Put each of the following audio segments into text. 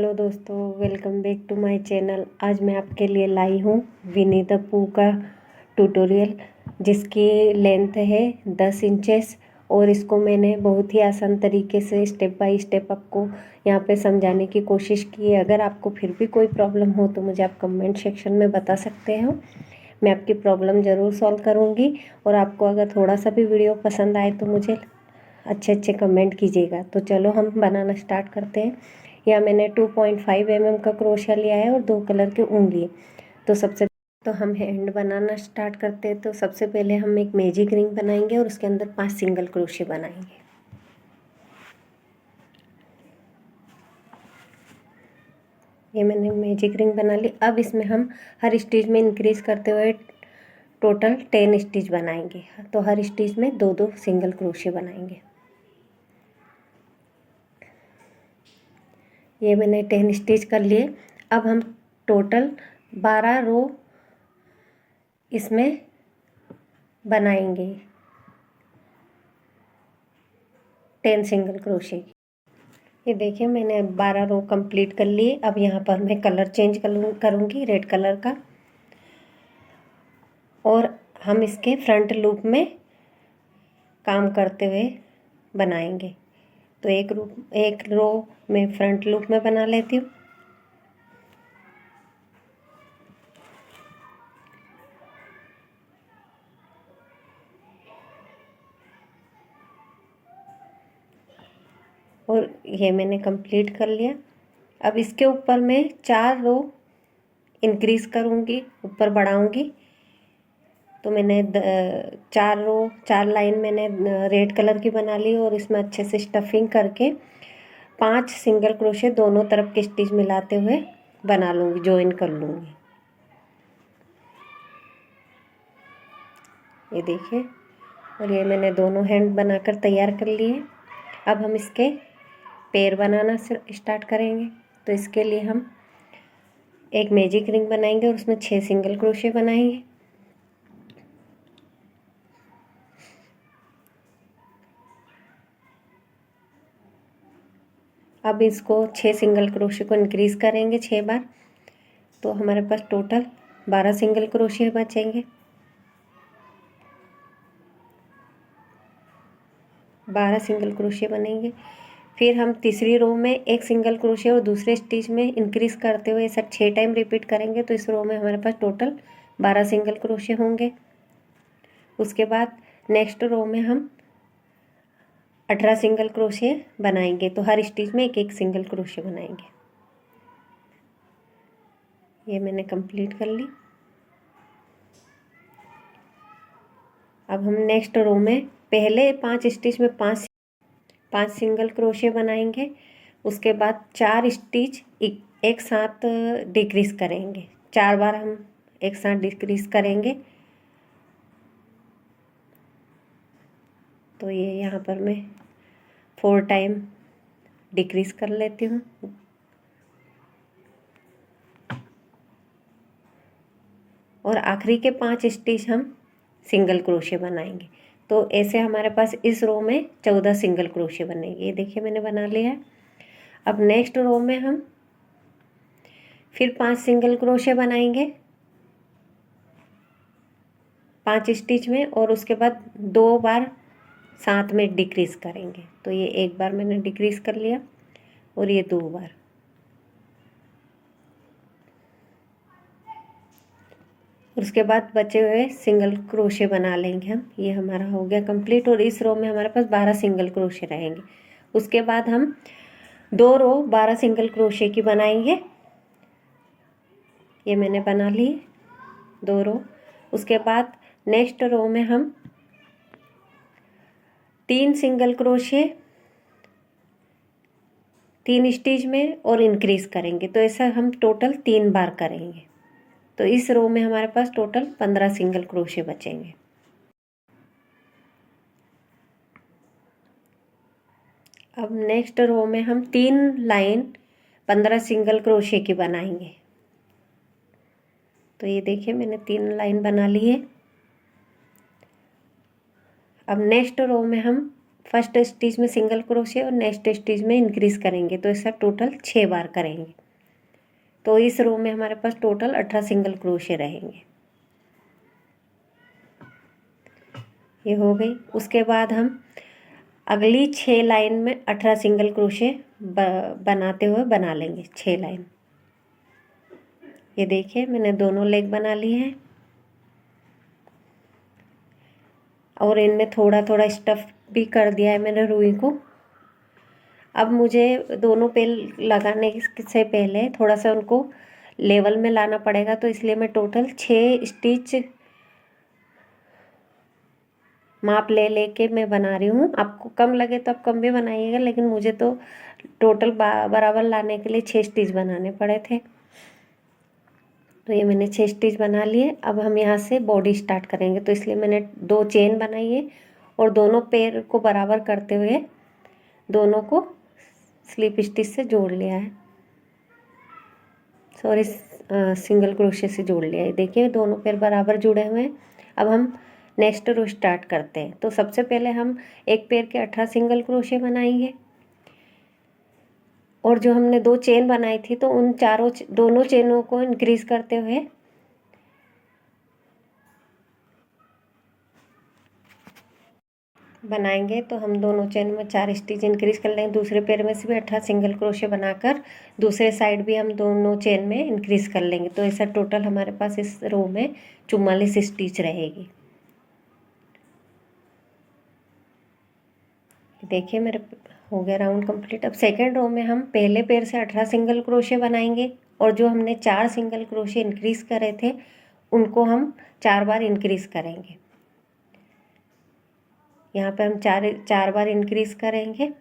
Hello दोस्तों, welcome back to my channel. आज मैं आपके लिए लाई हूँ विनी द पू का ट्यूटोरियल, जिसकी लेंथ है 10 इंचेस। और इसको मैंने बहुत ही आसान तरीके से स्टेप बाय स्टेप आपको यहाँ पे समझाने की कोशिश की है। अगर आपको फिर भी कोई प्रॉब्लम हो तो मुझे आप कमेंट सेक्शन में बता सकते हो। मैं आपकी प्रॉब्लम ज़रूर सॉल्व करूँगी। और आपको अगर थोड़ा सा भी वीडियो पसंद आए तो मुझे अच्छे अच्छे कमेंट कीजिएगा। तो चलो हम बनाना स्टार्ट करते हैं। यहाँ मैंने 2.5 mm का क्रोशिया लिया है और 2 कलर के ऊन लिए। तो हम हैंड बनाना स्टार्ट करते हैं। तो सबसे पहले हम एक मैजिक रिंग बनाएंगे और उसके अंदर 5 सिंगल क्रोशिया बनाएंगे। ये मैंने मैजिक रिंग बना ली। अब इसमें हम हर स्टिच में इंक्रीज करते हुए टोटल 10 स्टिच बनाएंगे। तो हर स्टिच में 2-2 सिंगल क्रोशिया बनाएंगे। ये मैंने 10 स्टिच कर लिए। अब हम टोटल 12 रो इसमें बनाएंगे 10 सिंगल क्रोशिया की। ये देखिए मैंने 12 रो कंप्लीट कर लिए। अब यहाँ पर मैं कलर चेंज करूँगी रेड कलर का। और हम इसके फ्रंट लूप में काम करते हुए बनाएंगे। तो एक रो में फ्रंट लूप में बना लेती हूँ। और ये मैंने कंप्लीट कर लिया। अब इसके ऊपर मैं 4 रो इंक्रीज करूँगी, ऊपर बढ़ाऊँगी। तो मैंने 4 लाइन मैंने रेड कलर की बना ली और इसमें अच्छे से स्टफिंग करके 5 सिंगल क्रोशे दोनों तरफ के स्टिच मिलाते हुए बना लूँगी, ज्वाइन कर लूँगी। ये देखिए, और ये मैंने दोनों हैंड बनाकर तैयार कर लिए। अब हम इसके पैर बनाना स्टार्ट करेंगे। तो इसके लिए हम एक मैजिक रिंग बनाएंगे और उसमें 6 सिंगल क्रोशे बनाएंगे। अब इसको 6 सिंगल क्रोशे को इंक्रीज करेंगे 6 बार। तो हमारे पास टोटल 12 सिंगल क्रोशे बचेंगे। 12 सिंगल क्रोशे बनेंगे। फिर हम तीसरी रो में एक सिंगल क्रोशे और दूसरे स्टिच में इंक्रीज करते हुए ऐसा 6 टाइम रिपीट करेंगे। तो इस रो में हमारे पास टोटल 12 सिंगल क्रोशे होंगे। उसके बाद नेक्स्ट रो में हम 18 सिंगल क्रोशे बनाएंगे। तो हर स्टिच में एक एक सिंगल क्रोशे बनाएंगे। ये मैंने कंप्लीट कर ली। अब हम नेक्स्ट रो में पहले 5 स्टिच में 5 सिंगल क्रोशे बनाएंगे। उसके बाद 4 स्टिच एक साथ डिक्रीज करेंगे। 4 बार हम एक साथ डिक्रीज करेंगे। तो ये यहाँ पर मैं 4 टाइम डिक्रीज कर लेती हूँ। और आखिरी के 5 स्टिच हम सिंगल क्रोशे बनाएंगे। तो ऐसे हमारे पास इस रो में 14 सिंगल क्रोशे बनेंगे। ये देखिए मैंने बना लिया है। अब नेक्स्ट रो में हम फिर 5 सिंगल क्रोशे बनाएंगे 5 स्टिच में। और उसके बाद 2 बार साथ में डिक्रीज करेंगे। तो ये एक बार मैंने डिक्रीज कर लिया और ये 2 बार। उसके बाद बचे हुए सिंगल क्रोशे बना लेंगे हम। ये हमारा हो गया कंप्लीट। और इस रो में हमारे पास 12 सिंगल क्रोशे रहेंगे। उसके बाद हम 2 रो 12 सिंगल क्रोशे की बनाएंगे। ये मैंने बना ली 2 रो। उसके बाद नेक्स्ट रो में हम 3 सिंगल क्रोशे 3 स्टिच में और इंक्रीज करेंगे। तो ऐसा हम टोटल 3 बार करेंगे। तो इस रो में हमारे पास टोटल 15 सिंगल क्रोशे बचेंगे। अब नेक्स्ट रो में हम 3 लाइन 15 सिंगल क्रोशे की बनाएंगे। तो ये देखिए मैंने 3 लाइन बना ली है। अब नेक्स्ट रो में हम फर्स्ट स्टिच में सिंगल क्रोशे और नेक्स्ट स्टिच में इंक्रीज करेंगे, तो ऐसा टोटल 6 बार करेंगे। तो इस रो में हमारे पास टोटल 18 सिंगल क्रोशे रहेंगे। ये हो गई। उसके बाद हम अगली 6 लाइन में 18 सिंगल क्रोशे बनाते हुए बना लेंगे 6 लाइन। ये देखिए मैंने दोनों लेग बना लिए हैं और इनमें थोड़ा थोड़ा स्टफ भी कर दिया है मैंने रुई को। अब मुझे दोनों पे लगाने से पहले थोड़ा सा उनको लेवल में लाना पड़ेगा, तो इसलिए मैं टोटल 6 स्टिच माप ले लेके मैं बना रही हूँ। आपको कम लगे तो आप कम भी बनाइएगा, लेकिन मुझे तो टोटल बराबर लाने के लिए 6 स्टिच बनाने पड़े थे। तो ये मैंने 6 स्टिच बना लिए। अब हम यहाँ से बॉडी स्टार्ट करेंगे, तो इसलिए मैंने 2 चेन बनाई है और दोनों पैर को बराबर करते हुए दोनों को स्लिप स्टिच से जोड़ लिया है, सॉरी सिंगल क्रोशे से जोड़ लिया है। देखिए दोनों पैर बराबर जुड़े हुए हैं। अब हम नेक्स्ट रो स्टार्ट करते हैं। तो सबसे पहले हम एक पैर के 18 सिंगल क्रोशे बनाएंगे और जो हमने 2 चेन बनाई थी तो उन दोनों चेनों को इंक्रीज करते हुए बनाएंगे। तो हम दोनों चेन में 4 स्टिच इंक्रीज कर लेंगे। दूसरे पैर में से भी 18 सिंगल क्रोशे बनाकर दूसरे साइड भी हम दोनों चेन में इंक्रीज कर लेंगे। तो ऐसा टोटल हमारे पास इस रो में 44 स्टिच रहेगी। देखिए मेरे हो गया राउंड कंप्लीट। अब सेकेंड रो में हम पहले पैर से 18 सिंगल क्रोशे बनाएंगे और जो हमने 4 सिंगल क्रोशे इंक्रीज करे थे उनको हम 4 बार इंक्रीज करेंगे। यहाँ पे हम 4 बार इंक्रीज करेंगे।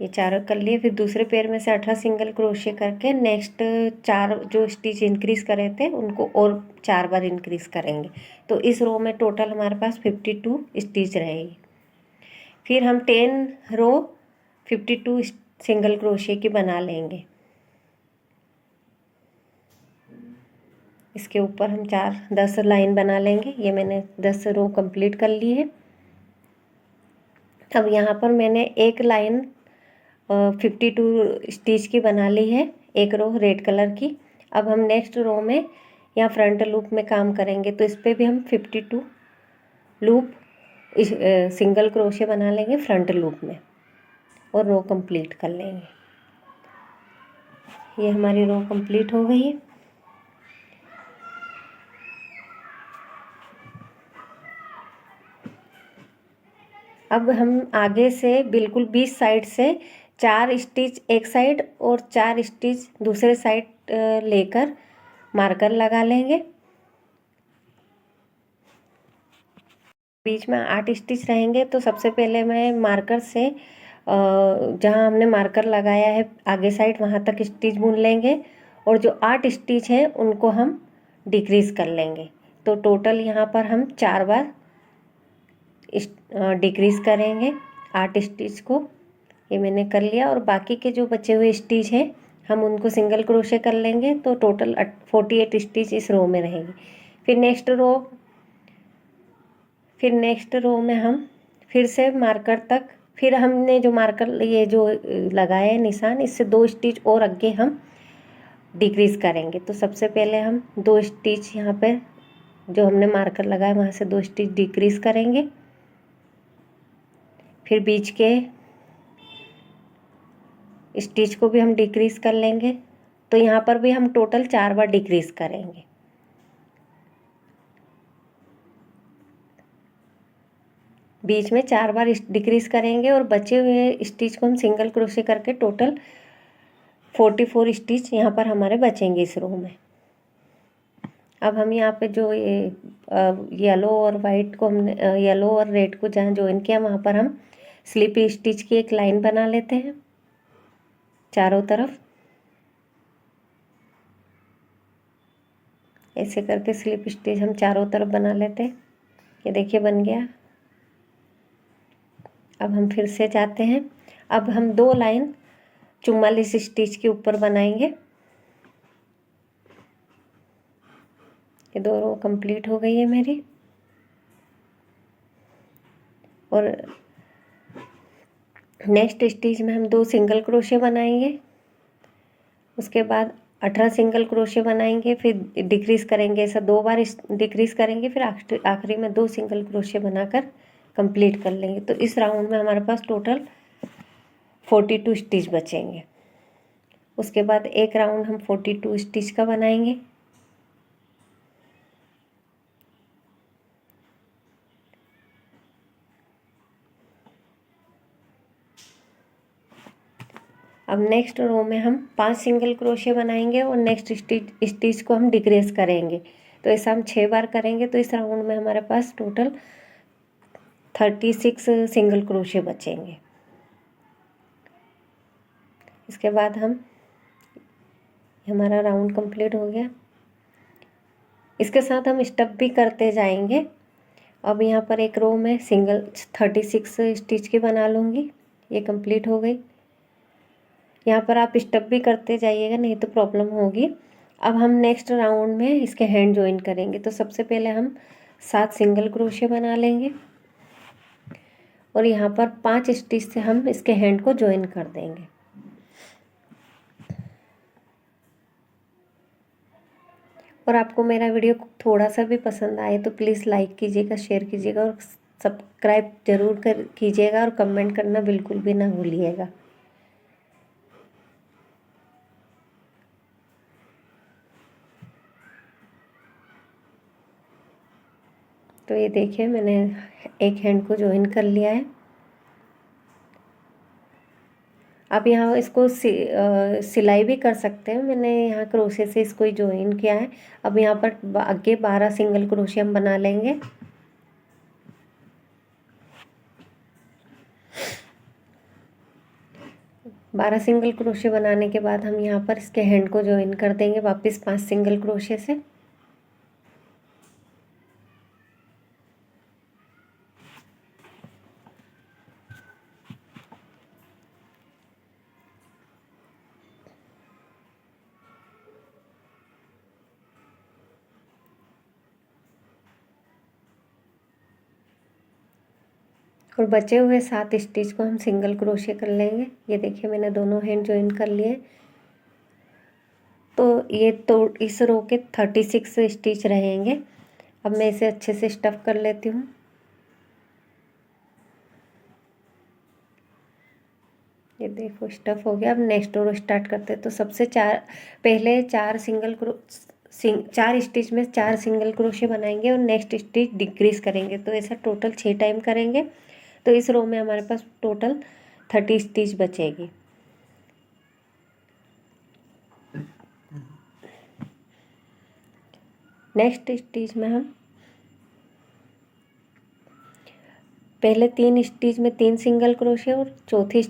ये 4 कर लिए। फिर दूसरे पैर में से 18 सिंगल क्रोशे करके नेक्स्ट 4 जो स्टिच इंक्रीज करे थे उनको और 4 बार इंक्रीज करेंगे। तो इस रो में टोटल हमारे पास 52 स्टिच रहेगी। फिर हम 10 रो 52 सिंगल क्रोशे की बना लेंगे। इसके ऊपर हम 10 लाइन बना लेंगे। ये मैंने 10 रो कंप्लीट कर ली है। अब यहाँ पर मैंने एक लाइन 52 स्टिच की बना ली है, एक रो रेड कलर की। अब हम नेक्स्ट रो में यहाँ फ्रंट लूप में काम करेंगे, तो इस पर भी हम 52 लूप सिंगल क्रोशे बना लेंगे फ्रंट लूप में और रो कंप्लीट कर लेंगे। ये हमारी रो कंप्लीट हो गई है। अब हम आगे से बिल्कुल 20 साइड से 4 स्टिच एक साइड और 4 स्टिच दूसरे साइड लेकर मार्कर लगा लेंगे। बीच में 8 स्टिच रहेंगे। तो सबसे पहले मैं मार्कर से जहाँ हमने मार्कर लगाया है आगे साइड वहाँ तक स्टिच बुन लेंगे और जो 8 स्टिच हैं उनको हम डिक्रीज कर लेंगे। तो टोटल यहाँ पर हम 4 बार डिक्रीज करेंगे 8 स्टिच को। ये मैंने कर लिया और बाकी के जो बचे हुए स्टिच हैं हम उनको सिंगल क्रोशे कर लेंगे। तो टोटल 48 स्टिच इस रो में रहेंगी। फिर नेक्स्ट रो में हम फिर से मार्कर तक, फिर हमने जो मार्कर ये जो लगाए हैं निशान, इससे 2 स्टिच और आगे हम डिक्रीज करेंगे। तो सबसे पहले हम 2 स्टिच यहाँ पे जो हमने मार्कर लगाया वहाँ से 2 स्टिच डिक्रीज करेंगे। फिर बीच के स्टिच को भी हम डिक्रीज कर लेंगे। तो यहाँ पर भी हम टोटल 4 बार डिक्रीज करेंगे। बीच में 4 बार डिक्रीज करेंगे और बचे हुए स्टिच को हम सिंगल क्रोशे करके टोटल 44 स्टिच यहाँ पर हमारे बचेंगे इस रो में। अब हम यहाँ पे जो ये येलो और वाइट को हमने येलो और रेड को जहाँ ज्वाइन किया वहाँ पर हम स्लिप स्टिच की एक लाइन बना लेते हैं चारों तरफ। ऐसे करके स्लिप स्टिच हम चारों तरफ बना लेते हैं। ये देखिए बन गया। अब हम फिर से जाते हैं। अब हम 2 लाइन 44 स्टिच के ऊपर बनाएंगे। ये 2 रो कंप्लीट हो गई है मेरी। और नेक्स्ट स्टिच में हम 2 सिंगल क्रोशे बनाएंगे, उसके बाद 18 सिंगल क्रोशे बनाएंगे, फिर डिक्रीज करेंगे। ऐसा 2 बार डिक्रीज करेंगे, फिर आखिरी में 2 सिंगल क्रोशे बनाकर कंप्लीट कर लेंगे। तो इस राउंड में हमारे पास टोटल 42 स्टिच बचेंगे। उसके बाद एक राउंड हम 42 स्टिच का बनाएंगे। अब नेक्स्ट रो में हम 5 सिंगल क्रोशे बनाएंगे और नेक्स्ट स्टिच को हम डिक्रीज करेंगे। तो ऐसा हम 6 बार करेंगे। तो इस राउंड में हमारे पास टोटल 36 सिंगल क्रोशे बचेंगे। इसके बाद हमारा राउंड कंप्लीट हो गया। इसके साथ हम स्टफ भी करते जाएंगे। अब यहाँ पर एक रो में सिंगल 36 स्टिच की बना लूँगी। ये कंप्लीट हो गई। यहाँ पर आप स्टफ भी करते जाइएगा, नहीं तो प्रॉब्लम होगी। अब हम नेक्स्ट राउंड में इसके हैंड जॉइन करेंगे। तो सबसे पहले हम 7 सिंगल क्रोशे बना लेंगे और यहाँ पर 5 स्टिच से हम इसके हैंड को जॉइन कर देंगे। और आपको मेरा वीडियो थोड़ा सा भी पसंद आए तो प्लीज़ लाइक कीजिएगा, शेयर कीजिएगा और सब्सक्राइब ज़रूर कीजिएगा और कमेंट करना बिल्कुल भी ना भूलिएगा। तो ये देखिए मैंने एक हैंड को जॉइन कर लिया है। आप यहाँ इसको सिलाई भी कर सकते हैं। मैंने यहाँ क्रोशे से इसको जॉइन किया है। अब यहाँ पर आगे 12 सिंगल क्रोशे हम बना लेंगे। बारह सिंगल क्रोशे बनाने के बाद हम यहाँ पर इसके हैंड को जॉइन कर देंगे वापस 5 सिंगल क्रोशे से। और बचे हुए 7 स्टिच को हम सिंगल क्रोशे कर लेंगे। ये देखिए मैंने दोनों हैंड जॉइन कर लिए। तो इस रो के 36 स्टिच रहेंगे। अब मैं इसे अच्छे से स्टफ कर लेती हूँ। ये देखो स्टफ हो गया। अब नेक्स्ट रो स्टार्ट करते हैं। तो सबसे पहले 4 स्टिच में 4 सिंगल क्रोशे बनाएंगे और नेक्स्ट स्टिच डिक्रीज करेंगे। तो ऐसा टोटल 6 टाइम करेंगे। तो इस रो में हमारे पास टोटल 30 स्टिच बचेगी। नेक्स्ट स्टिच में हम पहले 3 स्टिच में 3 सिंगल क्रोशे और चौथी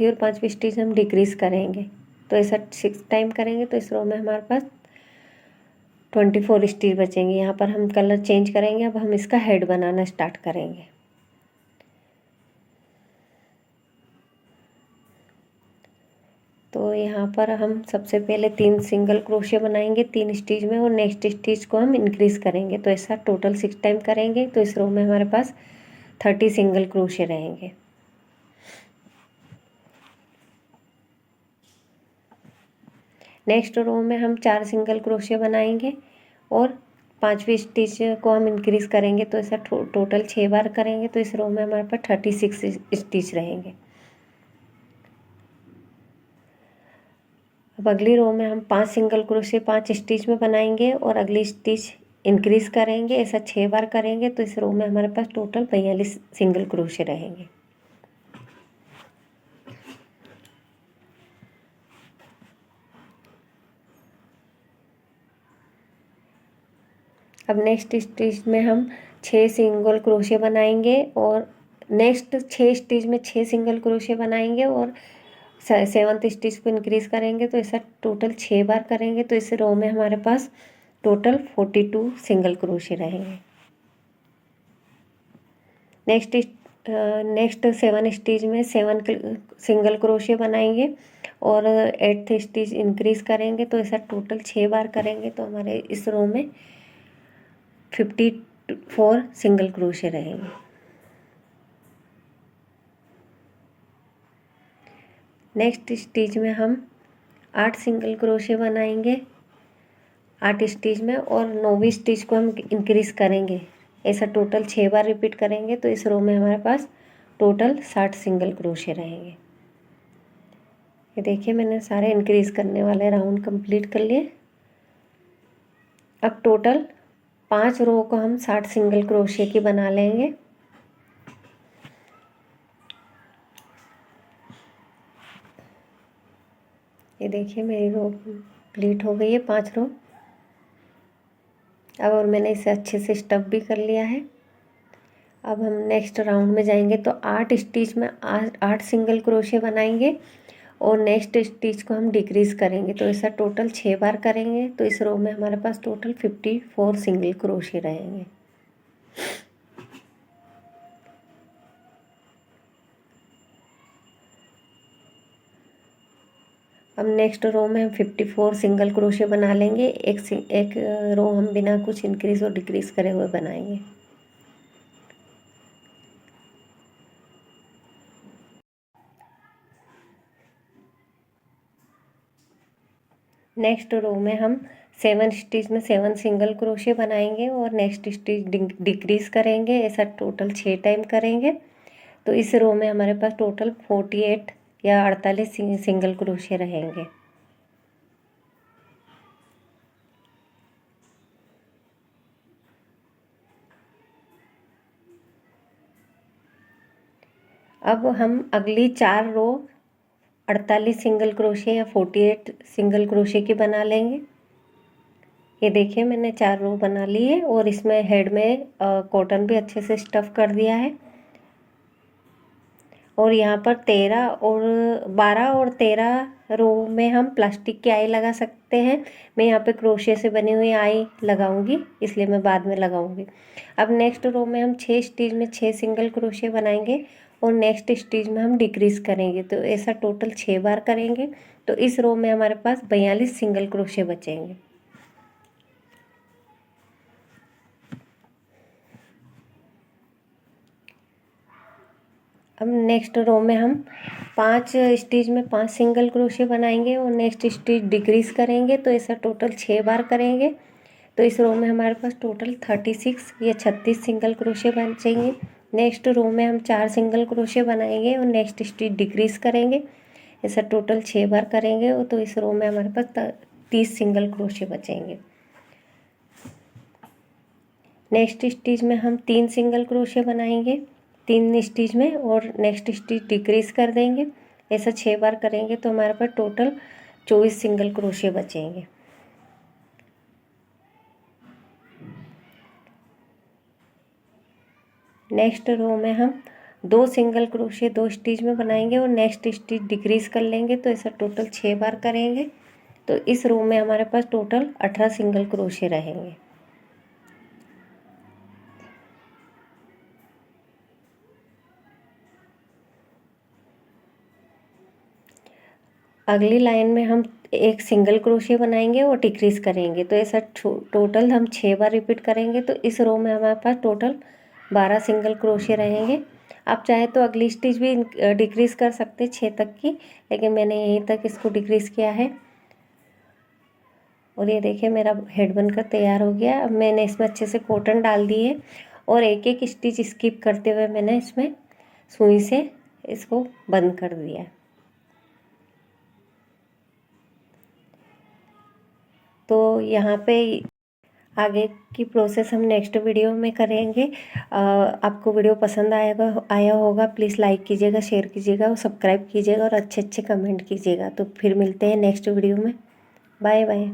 और 5वीं स्टिच हम डिक्रीज करेंगे। तो ऐसा 6 टाइम करेंगे। तो इस रो में हमारे पास 24 स्टिच बचेंगे। यहाँ पर हम कलर चेंज करेंगे। अब हम इसका हेड बनाना स्टार्ट करेंगे। तो यहाँ पर हम सबसे पहले 3 सिंगल क्रोशे बनाएंगे 3 स्टिच में और नेक्स्ट स्टिच को हम इंक्रीज करेंगे। तो ऐसा टोटल 6 टाइम करेंगे। तो इस रो में हमारे पास 30 सिंगल क्रोशे रहेंगे। नेक्स्ट रो में हम 4 सिंगल क्रोशे बनाएंगे और 5वीं स्टिच को हम इंक्रीज करेंगे। तो ऐसा टोटल 6 बार करेंगे। तो इस रो में हमारे पास 36 स्टिच रहेंगे। अब अगली रो में हम 5 सिंगल क्रोशे 5 स्टिच में बनाएंगे और अगली स्टिच इंक्रीज करेंगे। ऐसा 6 बार करेंगे। तो इस रो में हमारे पास टोटल 42 सिंगल क्रोशे रहेंगे। अब नेक्स्ट स्टिच में हम 6 सिंगल क्रोशे बनाएंगे और नेक्स्ट 6 स्टिच में 6 सिंगल क्रोशे बनाएंगे और 7th स्टिच को इंक्रीज करेंगे। तो ऐसा टोटल 6 बार करेंगे। तो इस रो में हमारे पास टोटल 42 सिंगल क्रोशे रहेंगे। नेक्स्ट 7 स्टिच में 7 सिंगल क्रोशे बनाएंगे और 8th स्टिच इंक्रीज करेंगे। तो ऐसा टोटल 6 बार करेंगे। तो हमारे इस रो में 54 सिंगल क्रोशे रहेंगे। नेक्स्ट स्टिच में हम 8 सिंगल क्रोशे बनाएंगे 8 स्टिच में, और 9वीं स्टिच को हम इंक्रीज़ करेंगे। ऐसा टोटल 6 बार रिपीट करेंगे तो इस रो में हमारे पास टोटल 60 सिंगल क्रोशे रहेंगे। ये देखिए मैंने सारे इंक्रीज़ करने वाले राउंड कंप्लीट कर लिए। अब टोटल 5 रो को हम 60 सिंगल क्रोशे की बना लेंगे। ये देखिए मेरी रो कंप्लीट हो गई है 5 रो। अब और मैंने इसे अच्छे से स्टफ भी कर लिया है। अब हम नेक्स्ट राउंड में जाएंगे तो 8 स्टिच में 8 सिंगल क्रोशे बनाएंगे और नेक्स्ट स्टिच को हम डिक्रीज़ करेंगे। तो ऐसा टोटल 6 बार करेंगे तो इस रो में हमारे पास टोटल 54 सिंगल क्रोशे रहेंगे। अब नेक्स्ट रो में हम 54 सिंगल क्रोशे बना लेंगे। एक रो हम बिना कुछ इंक्रीज़ और डिक्रीज़ करे हुए बनाएंगे। नेक्स्ट रो में हम 7 स्टिच में 7 सिंगल क्रोशे बनाएंगे और नेक्स्ट स्टिच डिक्रीज़ करेंगे। ऐसा टोटल 6 टाइम करेंगे तो इस रो में हमारे पास टोटल 48 या 48 सिंगल क्रोशे रहेंगे। अब हम अगली 4 रो 48 सिंगल क्रोशे या 48 सिंगल क्रोशे की बना लेंगे। ये देखिए मैंने 4 रो बना ली है और इसमें हेड में कॉटन भी अच्छे से स्टफ़ कर दिया है। और यहाँ पर 12 और 13 रो में हम प्लास्टिक की आई लगा सकते हैं। मैं यहाँ पे क्रोशे से बनी हुई आई लगाऊंगी, इसलिए मैं बाद में लगाऊंगी। अब नेक्स्ट रो में हम 6 स्टिच में 6 सिंगल क्रोशे बनाएंगे और नेक्स्ट स्टिच में हम डिक्रीज़ करेंगे। तो ऐसा टोटल 6 बार करेंगे तो इस रो में हमारे पास 42 सिंगल क्रोशे बचेंगे। अब नेक्स्ट रो में हम 5 स्टिच में 5 सिंगल क्रोशे बनाएंगे और नेक्स्ट स्टिच डिक्रीज़ करेंगे। तो ऐसा टोटल 6 बार करेंगे तो इस रो में हमारे पास टोटल 36 या 36 सिंगल क्रोशे बचेंगे। नेक्स्ट रो में हम 4 सिंगल क्रोशे बनाएंगे और नेक्स्ट स्टिच डिक्रीज़ करेंगे। ऐसा टोटल 6 बार करेंगे तो इस रो में हमारे पास 30 सिंगल क्रोशे बचेंगे। नेक्स्ट स्टिच में हम 3 सिंगल क्रोशे बनाएंगे 3 स्टिच में और नेक्स्ट स्टिच डिक्रीज़ कर देंगे। ऐसा 6 बार करेंगे तो हमारे पास टोटल 24 सिंगल क्रोशे बचेंगे। नेक्स्ट रो में हम 2 सिंगल क्रोशे 2 स्टिच में बनाएंगे और नेक्स्ट स्टिच डिक्रीज़ कर लेंगे। तो ऐसा टोटल 6 बार करेंगे तो इस रो में हमारे पास टोटल 18 सिंगल क्रोशे रहेंगे। अगली लाइन में हम एक सिंगल क्रोशे बनाएंगे और डिक्रीज़ करेंगे। तो ऐसा टोटल हम 6 बार रिपीट करेंगे तो इस रो में हमारे पास टोटल 12 सिंगल क्रोशे रहेंगे। आप चाहे तो अगली स्टिच भी डिक्रीज़ कर सकते 6 तक की, लेकिन मैंने यहीं तक इसको डिक्रीज़ किया है। और ये देखिए मेरा हेड बनकर तैयार हो गया। अब मैंने इसमें अच्छे से कॉटन डाल दी है और एक एक स्टिच स्किप करते हुए मैंने इसमें सुई से इसको बंद कर दिया। तो यहाँ पे आगे की प्रोसेस हम नेक्स्ट वीडियो में करेंगे। आपको वीडियो पसंद आया होगा प्लीज़ लाइक कीजिएगा, शेयर कीजिएगा और सब्सक्राइब कीजिएगा और अच्छे अच्छे कमेंट कीजिएगा। तो फिर मिलते हैं नेक्स्ट वीडियो में। Bye bye.